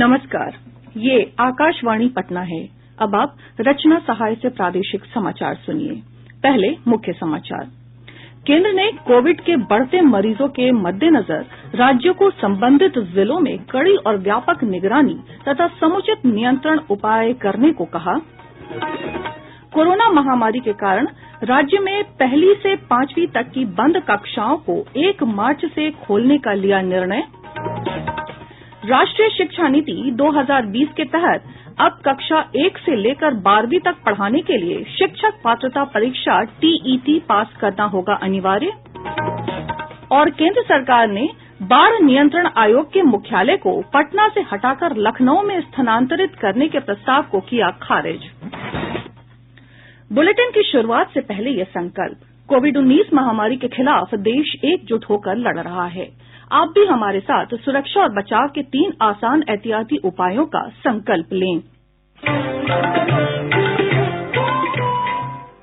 नमस्कार, ये आकाशवाणी पटना है। अब आप रचना सहाय से प्रादेशिक समाचार सुनिए। पहले मुख्य समाचार। केंद्र ने कोविड के बढ़ते मरीजों के मद्देनजर राज्यों को संबंधित जिलों में कड़ी और व्यापक निगरानी तथा समुचित नियंत्रण उपाय करने को कहा। कोरोना महामारी के कारण राज्य में पहली से 5वीं तक की बंद कक्षाओं को 1 मार्च से खोलने का लिया निर्णय। राष्ट्रीय शिक्षा नीति 2020 के तहत अब कक्षा 1 से लेकर 12वीं तक पढ़ाने के लिए शिक्षक पात्रता परीक्षा टीईटी पास करना होगा अनिवार्य। और केंद्र सरकार ने बाढ़ नियंत्रण आयोग के मुख्यालय को पटना से हटाकर लखनऊ में स्थानांतरित करने के प्रस्ताव को किया खारिज। बुलेटिन की शुरुआत से पहले ये संकल्प। कोविड-19 महामारी के खिलाफ देश एकजुट होकर लड़ रहा है। आप भी हमारे साथ सुरक्षा और बचाव के 3 आसान एहतियाती उपायों का संकल्प लें।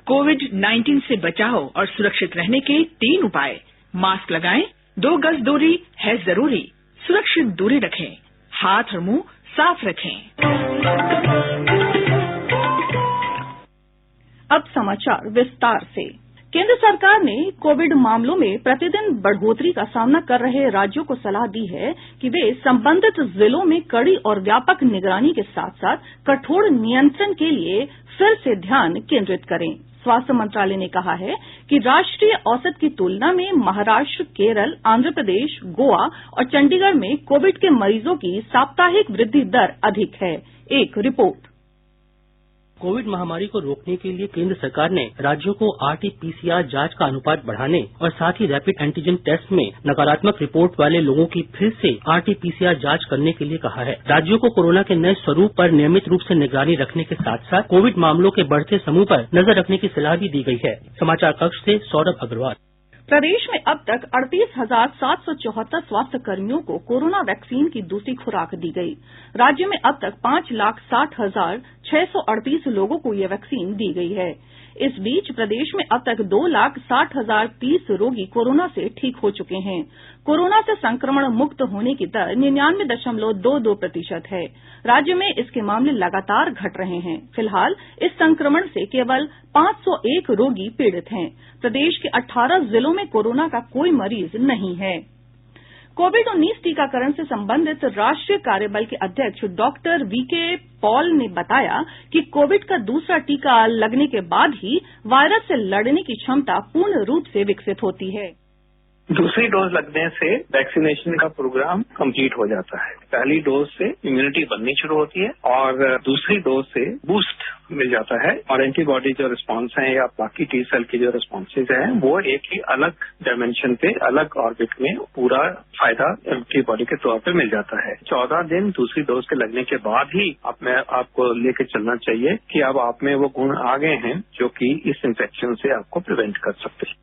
कोविड-19 से बचाव और सुरक्षित रहने के 3 उपाय। मास्क लगाएं, 2 गज दूरी है जरूरी, सुरक्षित दूरी रखें, हाथ और मुंह साफ रखें। अब समाचार विस्तार से। केंद्र सरकार ने कोविड मामलों में प्रतिदिन बढ़ोतरी का सामना कर रहे राज्यों को सलाह दी है कि वे संबंधित जिलों में कड़ी और व्यापक निगरानी के साथ-साथ कठोर नियंत्रण के लिए फिर से ध्यान केंद्रित करें। स्वास्थ्य मंत्रालय ने कहा है कि राष्ट्रीय औसत की तुलना में महाराष्ट्र, केरल, आंध्र प्रदेश, गोवा और चंडीगढ़ में कोविड के मरीजों की साप्ताहिक वृद्धि दर अधिक है। एक रिपोर्ट। कोविड महामारी को रोकने के लिए केंद्र सरकार ने राज्यों को आरटी-पीसीआर जांच का अनुपात बढ़ाने और साथ ही रैपिड एंटीजन टेस्ट में नकारात्मक रिपोर्ट वाले लोगों की फिर से आरटी-पीसीआर जांच करने के लिए कहा है। राज्यों को कोरोना के नए स्वरूप पर नियमित रूप से निगरानी रखने के साथ साथ कोविड मामलों के बढ़ते समूह पर नजर रखने की सलाह भी दी गई है। समाचार कक्ष से सौरभ अग्रवाल। प्रदेश में अब तक 38,774 स्वास्थ्य कर्मियों को कोरोना वैक्सीन की दूसरी खुराक दी गई। राज्य में अब तक 5,60,638 लोगों को ये वैक्सीन दी गई है। इस बीच प्रदेश में अब तक 2,60,030 रोगी कोरोना से ठीक हो चुके हैं। कोरोना से संक्रमण मुक्त होने की दर 99.22% है। राज्य में इसके मामले लगातार घट रहे हैं। फिलहाल इस संक्रमण से केवल 501 रोगी पीड़ित हैं। प्रदेश के 18 जिलों में कोरोना का कोई मरीज नहीं है। कोविड-19 टीकाकरण से संबंधित राष्ट्रीय कार्यबल के अध्यक्ष डॉक्टर वीके पॉल ने बताया कि कोविड का दूसरा टीका लगने के बाद ही वायरस से लड़ने की क्षमता पूर्ण रूप से विकसित होती है। दूसरी डोज लगने से वैक्सीनेशन का प्रोग्राम कंप्लीट हो जाता है। पहली डोज से इम्यूनिटी बननी शुरू होती है और दूसरी डोज से बूस्ट मिल जाता है और एंटीबॉडी जो रिस्पॉन्स है या बाकी टी सेल की जो रिस्पॉन्सेज हैं वो एक ही अलग डायमेंशन पे अलग ऑर्बिट में पूरा फायदा एंटीबॉडी के तौर पे मिल जाता है। 14 दिन दूसरी डोज के लगने के बाद ही आपको लेके चलना चाहिए कि अब आप में वो गुण आ गए हैं जो कि इस इन्फेक्शन से आपको प्रिवेंट कर सकते हैं।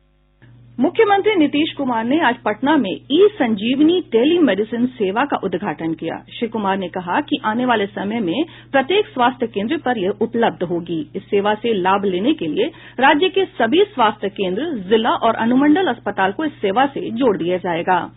मुख्यमंत्री नीतीश कुमार ने आज पटना में ई-संजीवनी टेली मेडिसिन सेवा का उद्घाटन किया। श्री कुमार ने कहा कि आने वाले समय में प्रत्येक स्वास्थ्य केंद्र पर यह उपलब्ध होगी। इस सेवा से लाभ लेने के लिए राज्य के सभी स्वास्थ्य केंद्र, जिला और अनुमंडल अस्पताल को इस सेवा से जोड़ दिया जाएगा।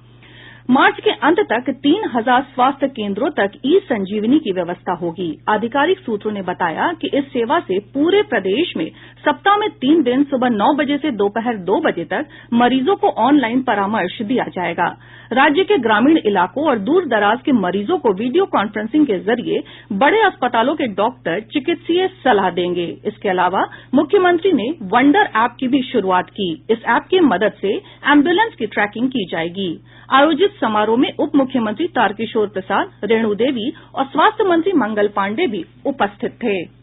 मार्च के अंत तक 3,000 स्वास्थ्य केंद्रों तक ई-संजीवनी की व्यवस्था होगी। आधिकारिक सूत्रों ने बताया कि इस सेवा से पूरे प्रदेश में सप्ताह में 3 दिन सुबह 9 बजे से दोपहर 2 बजे तक मरीजों को ऑनलाइन परामर्श दिया जाएगा। राज्य के ग्रामीण इलाकों और दूर दराज के मरीजों को वीडियो कॉन्फ्रेंसिंग के जरिए बड़े अस्पतालों के डॉक्टर चिकित्सीय सलाह देंगे। इसके अलावा मुख्यमंत्री ने वंडर ऐप की भी शुरुआत की। इस ऐप की मदद से एम्बुलेंस की ट्रैकिंग की जाएगी। आयोजित समारोह में उप मुख्यमंत्री तारकिशोर प्रसाद, रेणु देवी और स्वास्थ्य मंत्री मंगल पांडेय भी उपस्थित थे।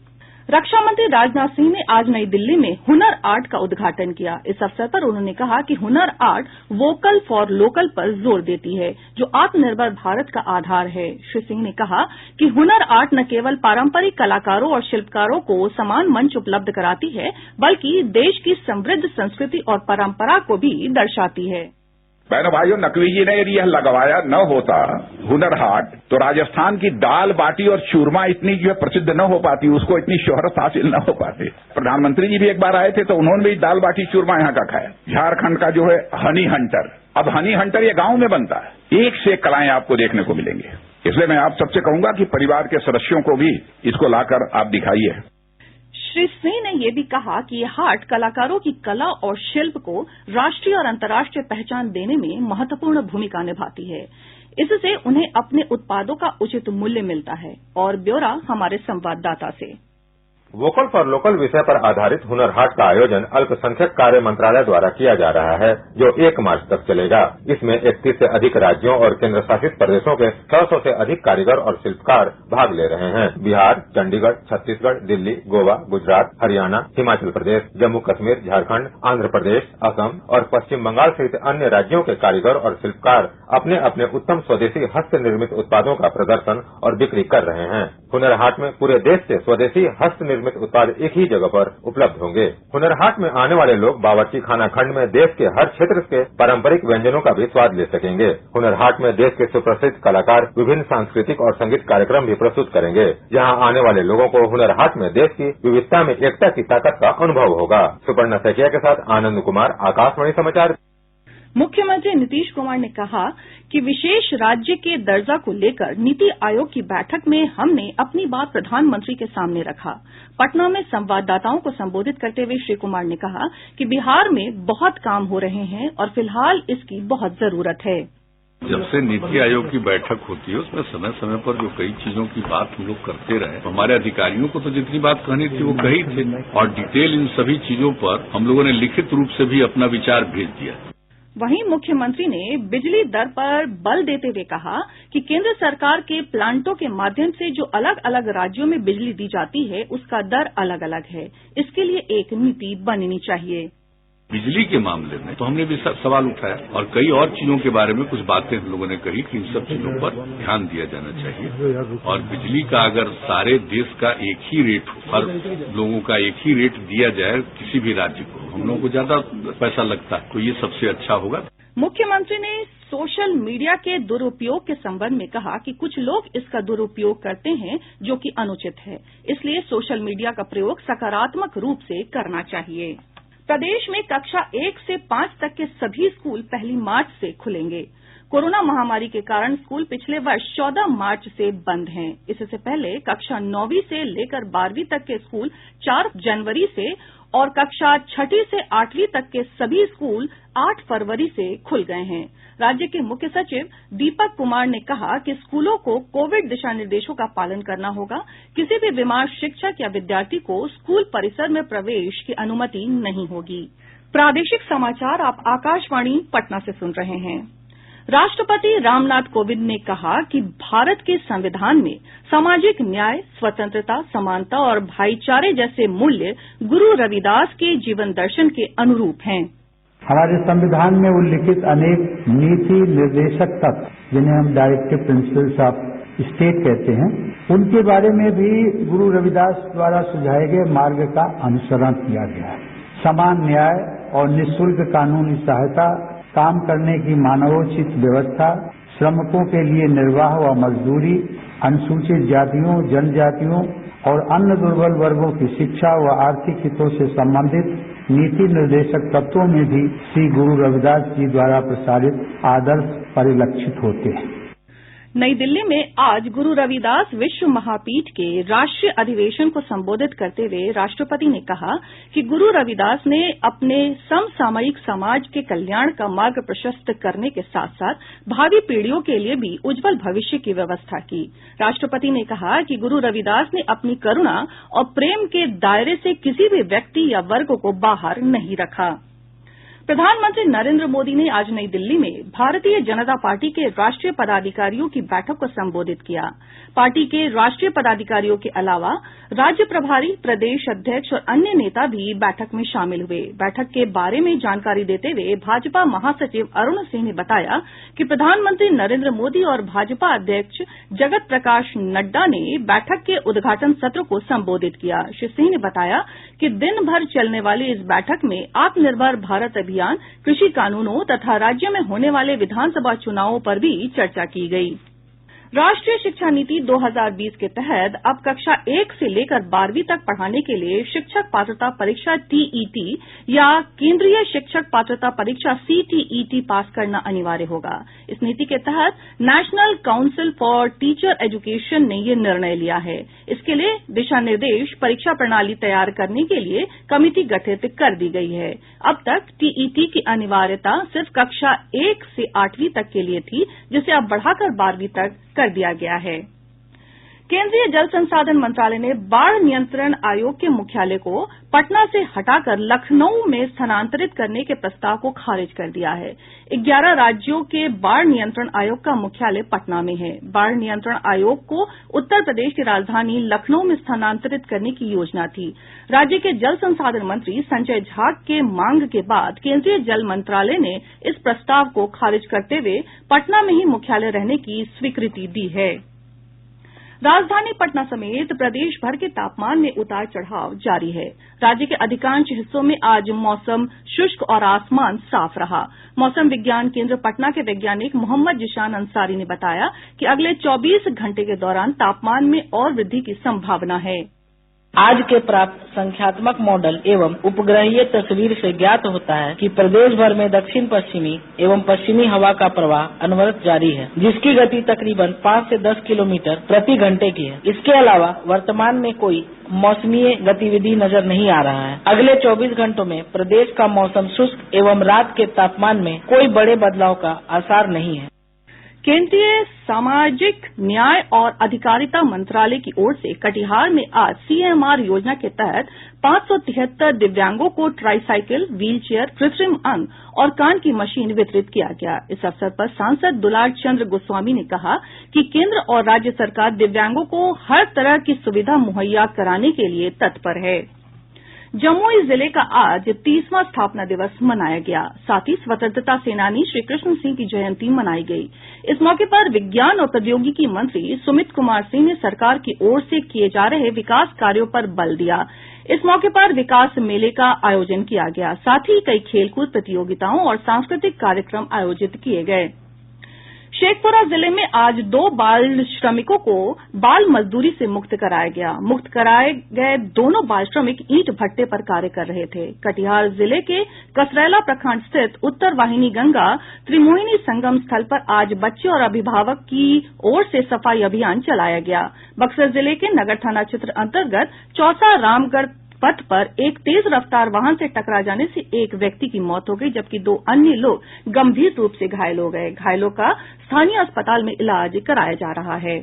रक्षा मंत्री राजनाथ सिंह ने आज नई दिल्ली में हुनर हाट का उद्घाटन किया। इस अवसर पर उन्होंने कहा कि Hunar Haat vocal for local पर जोर देती है, जो आत्मनिर्भर भारत का आधार है। श्री सिंह ने कहा कि हुनर हाट न केवल पारंपरिक कलाकारों और शिल्पकारों को समान मंच उपलब्ध कराती है, बल्कि देश की समृद्ध संस्कृति और परंपरा को भी दर्शाती है। बहनों भाइयों, नकवी जी ने यदि यह लगवाया न होता हुनर हाट, तो राजस्थान की दाल बाटी और चूरमा इतनी जो है प्रसिद्ध न हो पाती, उसको इतनी शोहरत हासिल न हो पाती। प्रधानमंत्री जी भी एक बार आए थे तो उन्होंने भी दाल बाटी चूरमा यहाँ का खाया। झारखंड का जो है हनी हंटर अब हनी हंटर ये गांव में बनता है। एक से एक कलाएं आपको देखने को मिलेंगे। इसलिए मैं आप सबसे कहूंगा कि परिवार के सदस्यों को भी इसको लाकर आप दिखाइए। श्री सिंह ने यह भी कहा कि ये हाट कलाकारों की कला और शिल्प को राष्ट्रीय और अंतर्राष्ट्रीय पहचान देने में महत्वपूर्ण भूमिका निभाती है। इससे उन्हें अपने उत्पादों का उचित मूल्य मिलता है। और ब्यौरा हमारे संवाददाता से। वोकल फॉर लोकल विषय पर आधारित हुनर हाट का आयोजन अल्पसंख्यक कार्य मंत्रालय द्वारा किया जा रहा है, जो 1 मार्च तक चलेगा। इसमें 31 से अधिक राज्यों और केंद्र शासित प्रदेशों के 600 से अधिक कारीगर और शिल्पकार भाग ले रहे हैं। बिहार, चंडीगढ़, छत्तीसगढ़, दिल्ली, गोवा, गुजरात, हरियाणा, हिमाचल प्रदेश, जम्मू कश्मीर, झारखंड, आंध्र प्रदेश, असम और पश्चिम बंगाल सहित अन्य राज्यों के कारीगर और शिल्पकार अपने अपने उत्तम स्वदेशी हस्त निर्मित उत्पादों का प्रदर्शन और बिक्री कर रहे हैं। हुनर हाट में पूरे देश से स्वदेशी हस्त निर्मित उत्पाद एक ही जगह पर उपलब्ध होंगे। हुनर हाट में आने वाले लोग बावर्ची खाना खंड में देश के हर क्षेत्र के पारंपरिक व्यंजनों का भी स्वाद ले सकेंगे। हुनर हाट में देश के सुप्रसिद्ध कलाकार विभिन्न सांस्कृतिक और संगीत कार्यक्रम भी प्रस्तुत करेंगे। जहां आने वाले लोगों को हुनर हाट में देश की विविधता में एकता की ताकत का अनुभव होगा। सुपर्णा सैकिया के साथ आनंद कुमार, आकाशवाणी समाचार। मुख्यमंत्री नीतीश कुमार ने कहा कि विशेष राज्य के दर्जा को लेकर नीति आयोग की बैठक में हमने अपनी बात प्रधानमंत्री के सामने रखा। पटना में संवाददाताओं को संबोधित करते हुए श्री कुमार ने कहा कि बिहार में बहुत काम हो रहे हैं और फिलहाल इसकी बहुत जरूरत है। जब से नीति आयोग की बैठक होती है उसमें समय समय पर जो कई चीजों की बात हम लोग करते रहे, हमारे अधिकारियों को तो जितनी बात कहनी थी वो कही थी और डिटेल इन सभी चीजों पर हम लोगों ने लिखित रूप से भी अपना विचार भेज दिया। वहीं मुख्यमंत्री ने बिजली दर पर बल देते हुए कहा कि केंद्र सरकार के प्लांटों के माध्यम से जो अलग अलग राज्यों में बिजली दी जाती है उसका दर अलग अलग है। इसके लिए एक नीति बननी चाहिए। बिजली के मामले में तो हमने भी सवाल उठाया और कई और चीजों के बारे में कुछ बातें हम लोगों ने कही कि इन सब चीजों पर ध्यान दिया जाना चाहिए। और बिजली का अगर सारे देश का एक ही रेट, हर लोगों का एक ही रेट दिया जाए किसी भी राज्य को, हम लोगों को ज्यादा पैसा लगता है तो ये सबसे अच्छा होगा। मुख्यमंत्री ने सोशल मीडिया के दुरुपयोग के संबंध में कहा कि कुछ लोग इसका दुरुपयोग करते हैं जो कि अनुचित है। इसलिए सोशल मीडिया का प्रयोग सकारात्मक रूप से करना चाहिए। प्रदेश में कक्षा 1 से 5 तक के सभी स्कूल 1 मार्च से खुलेंगे। कोरोना महामारी के कारण स्कूल पिछले वर्ष 14 मार्च से बंद हैं। इससे पहले कक्षा 9वीं से लेकर 12वीं तक के स्कूल 4 जनवरी से और कक्षा 6ठी से 8वीं तक के सभी स्कूल 8 फरवरी से खुल गए हैं। राज्य के मुख्य सचिव दीपक कुमार ने कहा कि स्कूलों को कोविड दिशा निर्देशों का पालन करना होगा। किसी भी बीमार शिक्षक या विद्यार्थी को स्कूल परिसर में प्रवेश की अनुमति नहीं होगी। प्रादेशिक समाचार आप आकाशवाणी पटना से सुन रहे हैं। राष्ट्रपति रामनाथ कोविंद ने कहा कि भारत के संविधान में सामाजिक न्याय, स्वतंत्रता, समानता और भाईचारे जैसे मूल्य गुरु रविदास के जीवन दर्शन के अनुरूप हैं। हमारे संविधान में उल्लिखित अनेक नीति निर्देशक तत्व, जिन्हें हम डायरेक्टिव प्रिंसिपल्स ऑफ स्टेट कहते हैं, उनके बारे में भी गुरु रविदास द्वारा सुझाए गए मार्ग का अनुसरण किया गया है। समान न्याय और निःशुल्क कानूनी सहायता, काम करने की मानवोचित व्यवस्था, श्रमिकों के लिए निर्वाह व मजदूरी, अनुसूचित जातियों, जनजातियों और अन्य दुर्बल वर्गों की शिक्षा व आर्थिक हितों से संबंधित नीति निर्देशक तत्वों में भी श्री गुरु रविदास जी द्वारा प्रसारित आदर्श परिलक्षित होते हैं। नई दिल्ली में आज गुरु रविदास विश्व महापीठ के राष्ट्रीय अधिवेशन को संबोधित करते हुए राष्ट्रपति ने कहा कि गुरु रविदास ने अपने समसामयिक समाज के कल्याण का मार्ग प्रशस्त करने के साथ साथ भावी पीढ़ियों के लिए भी उज्जवल भविष्य की व्यवस्था की। राष्ट्रपति ने कहा कि गुरु रविदास ने अपनी करुणा और प्रेम के दायरे से किसी भी व्यक्ति या वर्ग को बाहर नहीं रखा। प्रधानमंत्री नरेंद्र मोदी ने आज नई दिल्ली में भारतीय जनता पार्टी के राष्ट्रीय पदाधिकारियों की बैठक को संबोधित किया। पार्टी के राष्ट्रीय पदाधिकारियों के अलावा राज्य प्रभारी, प्रदेश अध्यक्ष और अन्य नेता भी बैठक में शामिल हुए। बैठक के बारे में जानकारी देते हुए भाजपा महासचिव अरुण सिंह ने बताया कि प्रधानमंत्री नरेंद्र मोदी और भाजपा अध्यक्ष जगत प्रकाश नड्डा ने बैठक के उद्घाटन सत्र को संबोधित किया। श्री सिंह ने बताया कि दिन भर चलने वाली इस बैठक में आत्मनिर्भर भारत अभियान, कृषि कानूनों तथा राज्य में होने वाले विधानसभा चुनावों पर भी चर्चा की गई। राष्ट्रीय शिक्षा नीति 2020 के तहत अब कक्षा 1 से लेकर 12वीं तक पढ़ाने के लिए शिक्षक पात्रता परीक्षा TET या केंद्रीय शिक्षक पात्रता परीक्षा CTET पास करना अनिवार्य होगा। इस नीति के तहत national council for teacher education ने ये निर्णय लिया है। इसके लिए दिशा निर्देश परीक्षा प्रणाली तैयार करने के लिए कमिटी गठित कर दी गई है। अब तक TET की अनिवार्यता सिर्फ कक्षा 1 से 8वीं तक के लिए थी, जिसे अब बढ़ाकर 12वीं तक कर दिया गया है। केंद्रीय जल संसाधन मंत्रालय ने बाढ़ नियंत्रण आयोग के मुख्यालय को पटना से हटाकर लखनऊ में स्थानांतरित करने के प्रस्ताव को खारिज कर दिया है। 11 राज्यों के बाढ़ नियंत्रण आयोग का मुख्यालय पटना में है। बाढ़ नियंत्रण आयोग को उत्तर प्रदेश की राजधानी लखनऊ में स्थानांतरित करने की योजना थी। राज्य के जल संसाधन मंत्री संजय झा के मांग के बाद केंद्रीय जल मंत्रालय ने इस प्रस्ताव को खारिज करते हुए पटना में ही मुख्यालय रहने की स्वीकृति दी है। राजधानी पटना समेत प्रदेश भर के तापमान में उतार चढ़ाव जारी है। राज्य के अधिकांश हिस्सों में आज मौसम शुष्क और आसमान साफ रहा। मौसम विज्ञान केंद्र पटना के वैज्ञानिक मोहम्मद जिशान अंसारी ने बताया कि अगले 24 घंटे के दौरान तापमान में और वृद्धि की संभावना है। आज के प्राप्त संख्यात्मक मॉडल एवं उपग्रहीय तस्वीर से ज्ञात होता है कि प्रदेश भर में दक्षिण पश्चिमी एवं पश्चिमी हवा का प्रवाह अनवरत जारी है, जिसकी गति तकरीबन 5 से 10 किलोमीटर प्रति घंटे की है। इसके अलावा वर्तमान में कोई मौसमीय गतिविधि नजर नहीं आ रहा है। अगले 24 घंटों में प्रदेश का मौसम शुष्क एवं रात के तापमान में कोई बड़े बदलाव का आसार नहीं है। केंद्रीय सामाजिक न्याय और अधिकारिता मंत्रालय की ओर से कटिहार में आज CMR योजना के तहत 573 दिव्यांगों को ट्राईसाइकिल, व्हील चेयर, कृत्रिम अंग और कान की मशीन वितरित किया गया। इस अवसर पर सांसद दुलार चंद्र गोस्वामी ने कहा कि केंद्र और राज्य सरकार दिव्यांगों को हर तरह की सुविधा मुहैया कराने के लिए तत्पर है। जमुई जिले का आज 30वां स्थापना दिवस मनाया गया। साथ ही स्वतंत्रता सेनानी श्री कृष्ण सिंह की जयंती मनाई गई। इस मौके पर विज्ञान और प्रौद्योगिकी मंत्री सुमित कुमार सिंह ने सरकार की ओर से किए जा रहे विकास कार्यों पर बल दिया। इस मौके पर विकास मेले का आयोजन किया गया। साथ ही कई खेलकूद प्रतियोगिताओं और सांस्कृतिक कार्यक्रम आयोजित किए गए। शेखपुरा जिले में आज 2 बाल श्रमिकों को बाल मजदूरी से मुक्त कराया गया। मुक्त कराए गए दोनों बाल श्रमिक ईंट भट्टे पर कार्य कर रहे थे। कटिहार जिले के कसरैला प्रखंड स्थित उत्तर वाहिनी गंगा त्रिमोहिनी संगम स्थल पर आज बच्चे और अभिभावक की ओर से सफाई अभियान चलाया गया। बक्सर जिले के नगर थाना क्षेत्र अंतर्गत चौसा रामगढ़ पथ पर एक तेज रफ्तार वाहन से टकरा जाने से एक व्यक्ति की मौत हो गई, जबकि 2 अन्य लोग गंभीर रूप से घायल हो गए। घायलों का स्थानीय अस्पताल में इलाज कराया जा रहा है।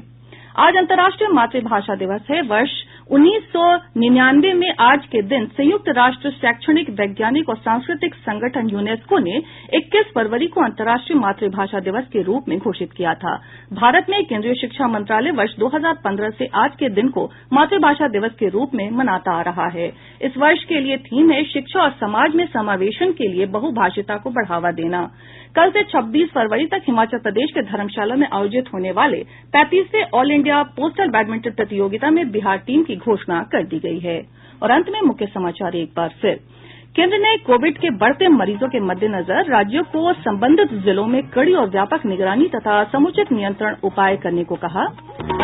आज अंतर्राष्ट्रीय मातृभाषा दिवस है। वर्ष 1999 में आज के दिन संयुक्त राष्ट्र शैक्षणिक, वैज्ञानिक और सांस्कृतिक संगठन यूनेस्को ने 21 फरवरी को अंतर्राष्ट्रीय मातृभाषा दिवस के रूप में घोषित किया था। भारत में केंद्रीय शिक्षा मंत्रालय वर्ष 2015 से आज के दिन को मातृभाषा दिवस के रूप में मनाता आ रहा है। इस वर्ष के लिए थीम है शिक्षा और समाज में समावेशन के लिए बहुभाषिता को बढ़ावा देना। कल से 26 फरवरी तक हिमाचल प्रदेश के धर्मशाला में आयोजित होने वाले 35वें ऑल इंडिया पोस्टल बैडमिंटन प्रतियोगिता में बिहार टीम की घोषणा कर दी गई है। और अंत में मुख्य समाचार एक बार फिर। केंद्र ने कोविड के बढ़ते मरीजों के मद्देनजर राज्यों को संबंधित जिलों में कड़ी और व्यापक निगरानी तथा समुचित नियंत्रण उपाय करने को कहा।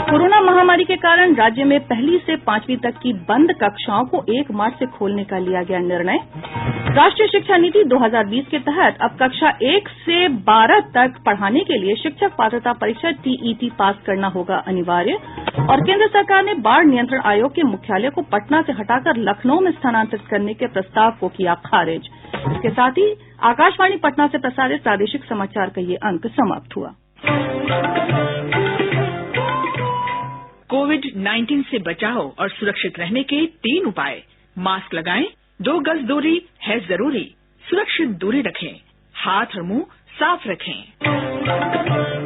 कोरोना महामारी के कारण राज्य में 1ली से 5वीं तक की बंद कक्षाओं को 1 मार्च से खोलने का लिया गया निर्णय। राष्ट्रीय शिक्षा नीति 2020 के तहत अब कक्षा 1 से 12 तक पढ़ाने के लिए शिक्षक पात्रता परीक्षा TET पास करना होगा अनिवार्य। और केंद्र सरकार ने बाढ़ नियंत्रण आयोग के मुख्यालय को पटना से हटाकर लखनऊ में स्थानांतरित करने के प्रस्ताव को किया खारिज। इसके साथ ही आकाशवाणी पटना से प्रसारित प्रादेशिक समाचार का ये अंक समाप्त हुआ। कोविड-19 से बचाव और सुरक्षित रहने के 3 उपाय। मास्क लगाएं, 2 गज दूरी है जरूरी, सुरक्षित दूरी रखें, हाथ और मुंह साफ रखें।